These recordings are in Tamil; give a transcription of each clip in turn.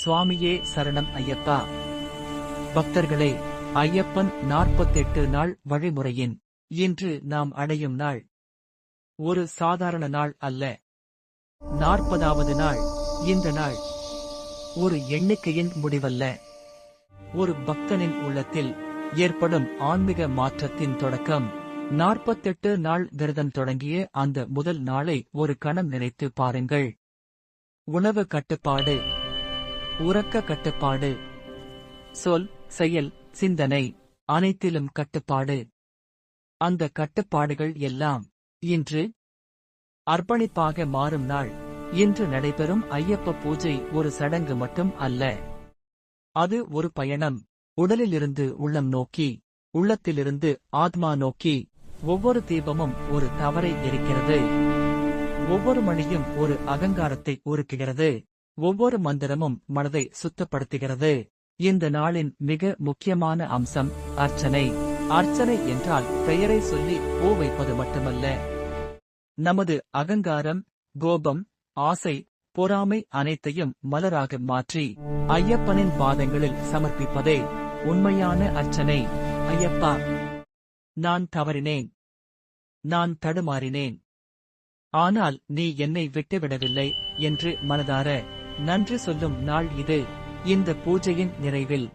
சுவாமியே சரணம் ஐயப்பா. பக்தர்களே, ஐயப்பன் 48 நாள் வழிமுறையின் இன்று நாம் அடையும் நாள் ஒரு சாதாரண நாள் அல்ல. 40வது நாள். இந்த நாள் ஒரு எண்ணிக்கையின் முடிவல்ல, ஒரு பக்தனின் உள்ளத்தில் ஏற்படும் ஆன்மீக மாற்றத்தின் தொடக்கம். 48 நாள் விரதம் தொடங்கிய அந்த முதல் நாளை ஒரு கணம் நினைத்து பாருங்கள். உணவு கட்டுப்பாடு, உறக்க கட்டுப்பாடு, சொல், செயல், சிந்தனை அனைத்திலும் கட்டுப்பாடு. அந்த கட்டுப்பாடுகள் எல்லாம் இன்று அர்ப்பணிப்பாக மாறும் நாள். இன்று நடைபெறும் ஐயப்ப பூஜை ஒரு சடங்கு மட்டும் அல்ல, அது ஒரு பயணம். உடலிலிருந்து உள்ளம் நோக்கி, உள்ளத்திலிருந்து ஆத்மா நோக்கி. ஒவ்வொரு தீபமும் ஒரு தவறை எரிக்கிறது, ஒவ்வொரு மணியும் ஒரு அகங்காரத்தை உருக்குகிறது, ஒவ்வொரு மந்திரமும் மனதை சுத்தப்படுத்துகிறது. இந்த நாளின் மிக முக்கியமான அம்சம் அர்ச்சனை. அர்ச்சனை என்றால் பெயரை சொல்லி பூ வைப்பது மட்டுமல்ல. நமது அகங்காரம், கோபம், ஆசை, பொறாமை அனைத்தையும் மலராக மாற்றி ஐயப்பனின் பாதங்களில் சமர்ப்பிப்பதே உண்மையான அர்ச்சனை. ஐயப்பா, நான் தவறினேன், நான் தடுமாறினேன், ஆனால் நீ என்னை விட்டுவிடவில்லை என்று மனதார நன்றி சொல்லும் நாள் இது. இந்த பூஜையின் நிறைவில்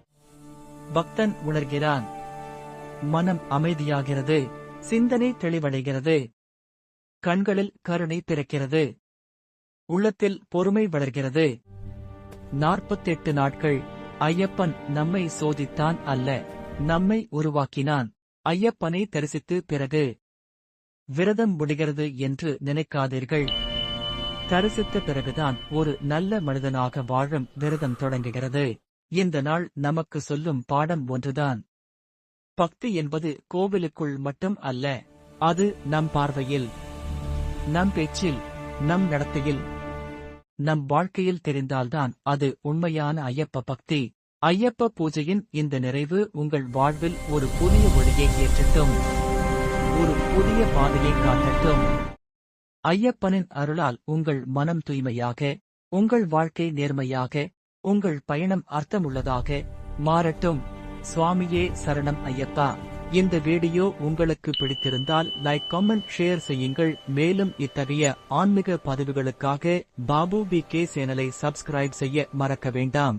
பக்தன் உணர்கிறான், மனம் அமைதியாகிறது, சிந்தனை தெளிவடைகிறது, கண்களில் கருணை பிறக்கிறது, உள்ளத்தில் பொறுமை வளர்கிறது. 48 நாட்கள் ஐயப்பன் நம்மை சோதித்தான் அல்ல, நம்மை உருவாக்கினான். ஐயப்பனை தரிசித்து பிறகு விரதம் முடிகிறது என்று நினைக்காதீர்கள். தரிசித்த பிறகுதான் ஒரு நல்ல மனிதனாக வாழும் விரதம் தொடங்குகிறது. இந்த நாள் நமக்கு சொல்லும் பாடம் ஒன்றுதான். பக்தி என்பது கோவிலுக்குள் மட்டும் அல்ல, அது நம் பார்வையில், நம் பேச்சில், நம் நடத்தையில், நம் வாழ்க்கையில் தெரிந்தால்தான் அது உண்மையான ஐயப்ப பக்தி. ஐயப்ப பூஜையின் இந்த நிறைவு உங்கள் வாழ்வில் ஒரு புதிய ஒளியை ஏற்றட்டும், ஒரு புதிய பாதையை காட்டட்டும். ஐயப்பனின் அருளால் உங்கள் மனம் தூய்மையாக, உங்கள் வாழ்க்கை நேர்மையாக, உங்கள் பயணம் அர்த்தமுள்ளதாக மாறட்டும். சுவாமியே சரணம் ஐயப்பா. இந்த வீடியோ உங்களுக்கு பிடித்திருந்தால் லைக், கமெண்ட், ஷேர் செய்யுங்கள். மேலும் இத்தகைய ஆன்மீக பதிவுகளுக்காக பாபு BK சேனலை சப்ஸ்கிரைப் செய்ய மறக்க வேண்டாம்.